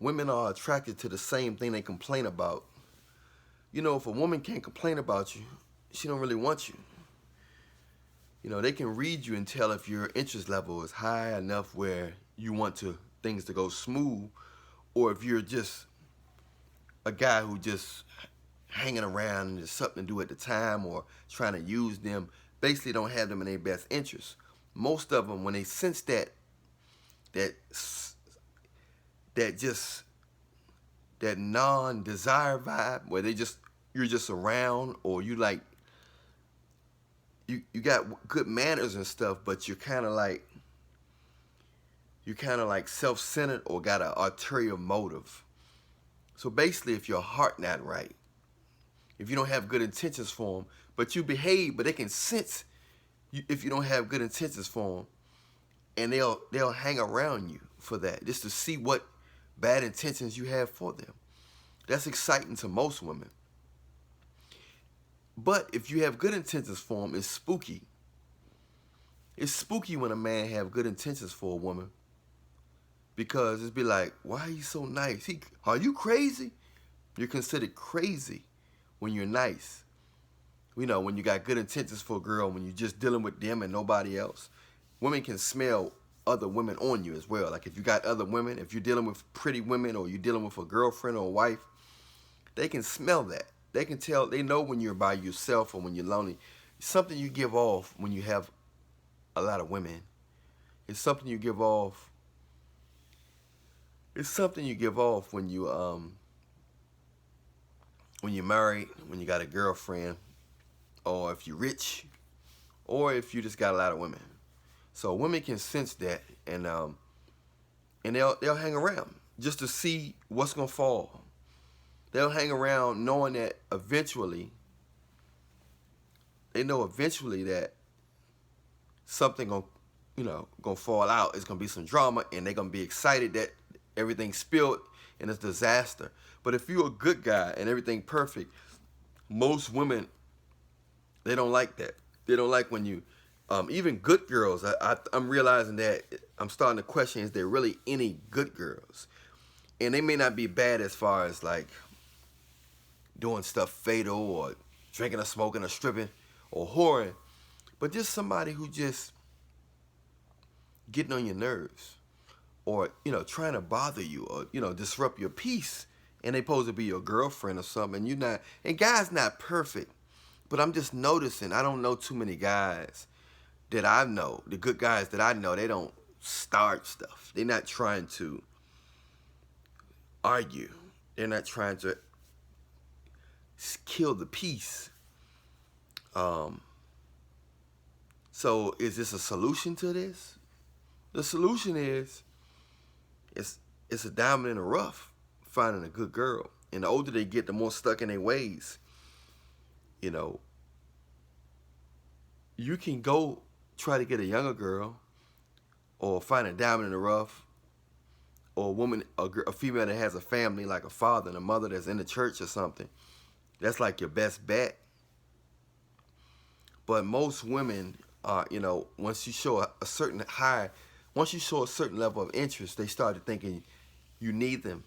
women are attracted to the same thing they complain about. You know, if a woman can't complain about you, she don't really want you. You know, they can read you and tell if your interest level is high enough where you want things to go smooth, or if you're just a guy who just hanging around and there's something to do at the time, or trying to use them, basically don't have them in their best interest. Most of them, when they sense that just that non-desire vibe, where you're just around, or you like you got good manners and stuff, but you're kind of like self-centered or got an ulterior motive. So basically, if your heart not right, if you don't have good intentions for them, but you behave, but they can sense if you don't have good intentions for them, and they'll hang around you for that, just to see what bad intentions you have for them. That's exciting to most women. But if you have good intentions for them, it's spooky. It's spooky when a man have good intentions for a woman, because it's be like, why are you so nice? Are you crazy? You're considered crazy when you're nice. You know, when you got good intentions for a girl, when you're just dealing with them and nobody else. Women can smell other women on you as well. Like if you got other women, if you're dealing with pretty women, or you're dealing with a girlfriend or a wife, they can smell that. They can tell, they know when you're by yourself or when you're lonely. It's something you give off when you have a lot of women. It's something you give off. It's something you give off when you're married, when you got a girlfriend, or if you're rich, or if you just got a lot of women. So women can sense that, and they'll hang around just to see what's gonna fall. They'll hang around knowing that eventually that something gonna fall out. It's gonna be some drama, and they're gonna be excited that everything spilled and it's disaster. But if you're a good guy and everything perfect, most women, they don't like that. They don't like when you, even good girls. I'm realizing that I'm starting to question: is there really any good girls? And they may not be bad as far as like doing stuff fatal, or drinking or smoking or stripping or whoring, but just somebody who just getting on your nerves, or trying to bother you, or disrupt your peace, and they supposed to be your girlfriend or something, and you're not. And guys not perfect, but I'm just noticing, I don't know too many guys that I know, the good guys that I know, they don't start stuff. They're not trying to argue. They're not trying to kill the peace. So is this a solution to this? The solution is, it's a diamond in the rough, finding a good girl. And the older they get, the more stuck in their ways. You can go try to get a younger girl, or find a diamond in the rough, or a woman, a female that has a family, like a father and a mother that's in the church or something. That's like your best bet. But most women are, once you show a certain level of interest, they start thinking you need them.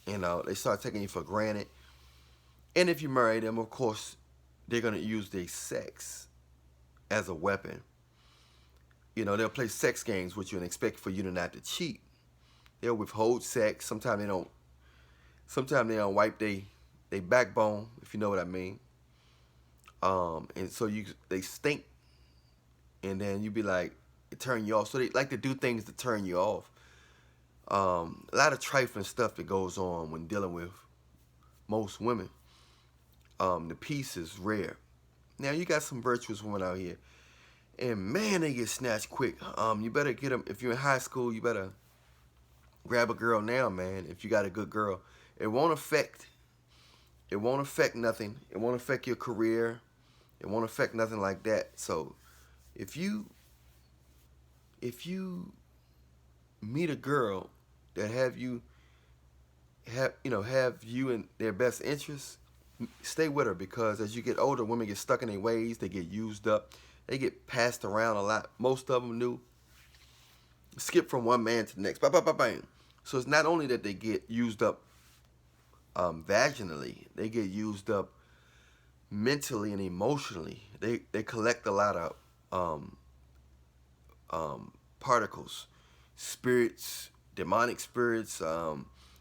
They start taking you for granted. And if you marry them, of course, they're going to use their sex as a weapon. They'll play sex games with you and expect for you to not to cheat. They'll withhold sex. Sometimes they don't wipe their backbone, if you know what I mean. And so they stink, and then you be like, it turn you off. So they like to do things to turn you off. A lot of trifling stuff that goes on when dealing with most women. The peace is rare. Now you got some virtuous women out here, and man, they get snatched quick. You better get them. If you're in high school, you better grab a girl now, man. If you got a good girl, it won't affect nothing. It won't affect your career. It won't affect nothing like that. So if you meet a girl that have you in their best interest, stay with her, because as you get older, women get stuck in their ways. They get used up. They get passed around a lot. Most of them do. Skip from one man to the next. Bang, bang, bang, bang. So it's not only that they get used up vaginally, they get used up mentally and emotionally. They collect a lot of particles, spirits, demonic spirits,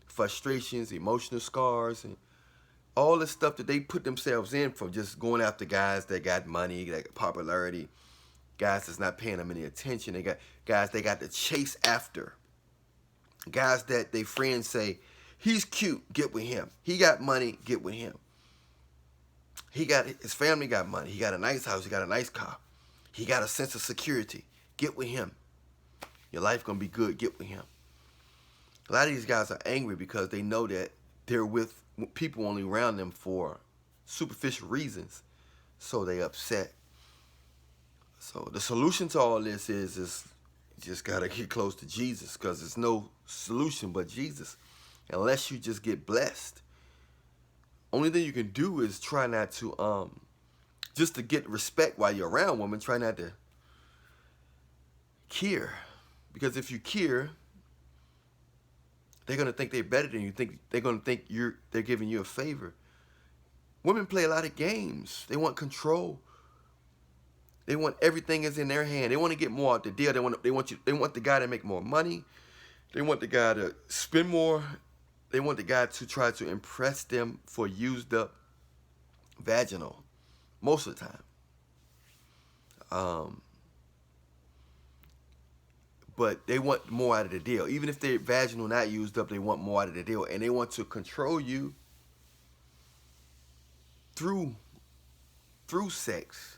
frustrations, emotional scars, and all the stuff that they put themselves in from just going after guys that got money, that got popularity, guys that's not paying them any attention. They got guys they got to chase after. Guys that they friends say, he's cute, get with him. He got money, get with him. His family got money. He got a nice house, he got a nice car. He got a sense of security. Get with him. Your life gonna be good, get with him. A lot of these guys are angry because they know that they're with people only around them for superficial reasons. So they upset. So the solution to all this is you just gotta get close to Jesus, because there's no solution but Jesus. Unless you just get blessed. Only thing you can do is try not to just to get respect while you're around women, try not to care. Because if you care, they're gonna think they're better than you. They're gonna think they're giving you a favor. Women play a lot of games. They want control. They want everything is in their hand. They want to get more out the deal. They want the guy to make more money. They want the guy to spend more. They want the guy to try to impress them for used up vaginal most of the time. But they want more out of the deal. Even if their vaginal not used up, they want more out of the deal. And they want to control you through sex.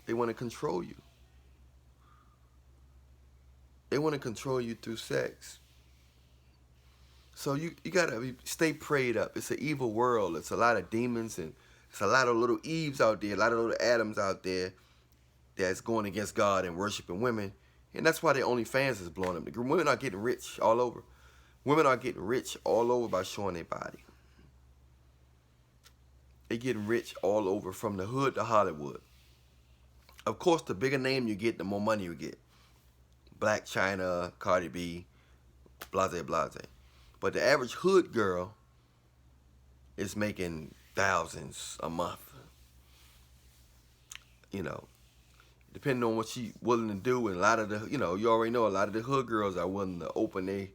They want to control you. They want to control you through sex. So you gotta stay prayed up. It's an evil world. It's a lot of demons, and it's a lot of little Eves out there, a lot of little Adams out there that's going against God and worshiping women. And that's why the OnlyFans is blowing up. The women are getting rich all over. Women are getting rich all over by showing their body. They getting rich all over, from the hood to Hollywood. Of course, the bigger name you get, the more money you get. Black China, Cardi B, blase, blase. But the average hood girl is making thousands a month. You know, depending on what she's willing to do. And a lot of the, you already know a lot of the hood girls are willing to open their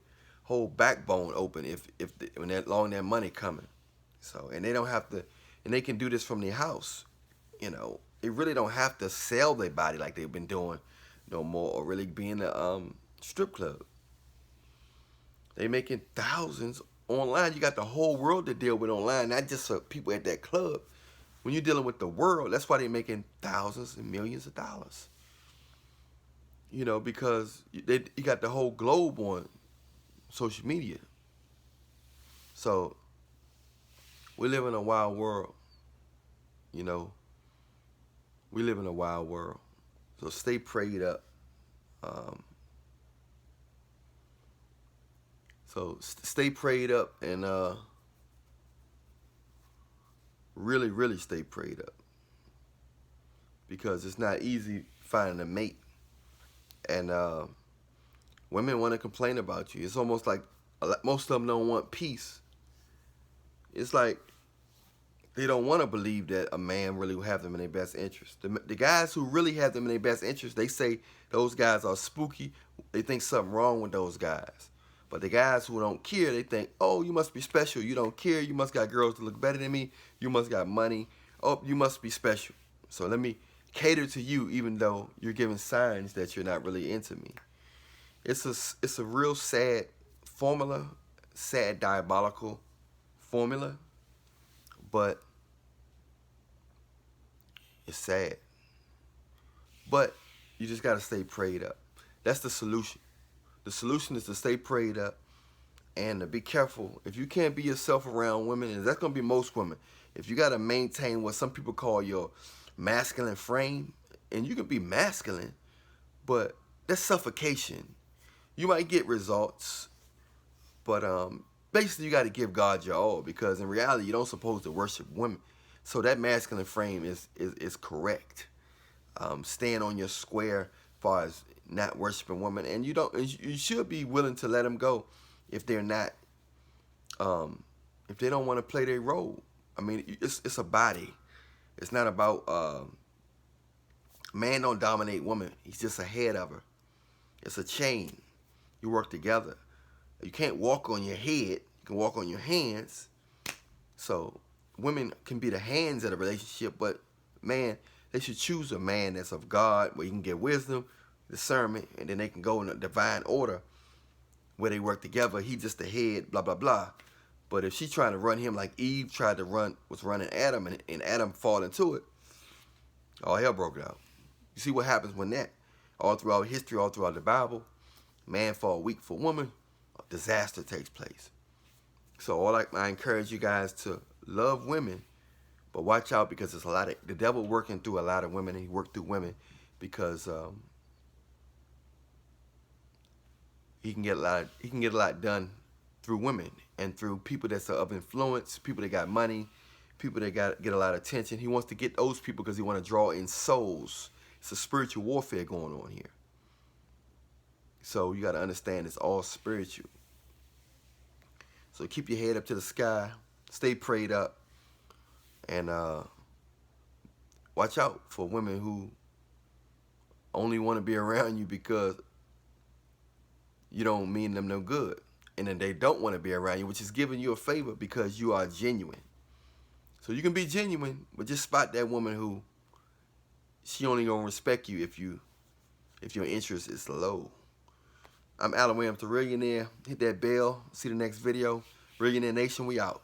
whole backbone open when that long that money coming. So, and they don't have to, and they can do this from their house. They really don't have to sell their body like they've been doing no more, or really be in a strip club. They making thousands online. You got the whole world to deal with online, not just people at that club. When you're dealing with the world, that's why they're making thousands and millions of dollars. Because you got the whole globe on social media. So we live in a wild world. We live in a wild world. So stay prayed up. So stay prayed up, and really, really stay prayed up, because it's not easy finding a mate. And women want to complain about you. It's almost like most of them don't want peace. It's like they don't want to believe that a man really will have them in their best interest. The guys who really have them in their best interest, they say those guys are spooky. They think something wrong with those guys. But the guys who don't care, they think, oh, you must be special. You don't care. You must got girls that look better than me. You must got money. Oh, you must be special. So let me cater to you, even though you're giving signs that you're not really into me. It's a real sad formula, sad diabolical formula, but it's sad. But you just got to stay prayed up. That's the solution. The solution is to stay prayed up and to be careful. If you can't be yourself around women, and that's going to be most women, if you got to maintain what some people call your masculine frame, and you can be masculine, but that's suffocation. You might get results, but basically you got to give God your all, because in reality you don't supposed to worship women. So that masculine frame is correct. Stand on your square as far as not worshiping women, and you should be willing to let them go if they're not, if they don't want to play their role. I mean, it's a body. It's not about man don't dominate woman. He's just ahead of her. It's a chain. You work together. You can't walk on your head. You can walk on your hands. So women can be the hands of the relationship, but man, they should choose a man that's of God, where you can get wisdom, discernment, and then they can go in a divine order where they work together. He just the head, blah, blah, blah. But if she's trying to run him like Eve was running Adam, and Adam fall into it, all hell broke out. You see what happens when that, all throughout history, all throughout the Bible, man fall weak for woman, a disaster takes place. So I encourage you guys to love women, but watch out, because there's the devil working through a lot of women, and he worked through women because he can get a lot done through women and through people that's of influence, people that got money, people that get a lot of attention. He wants to get those people because he want to draw in souls. It's a spiritual warfare going on here. So you got to understand it's all spiritual. So keep your head up to the sky, stay prayed up, and watch out for women who only want to be around you because you don't mean them no good. And then they don't want to be around you, which is giving you a favor because you are genuine. So you can be genuine, but just spot that woman who she only gonna respect you if your interest is low. I'm Allan Reallionaire, the Reallionaire. Hit that bell. See the next video. Reallionaire Nation, we out.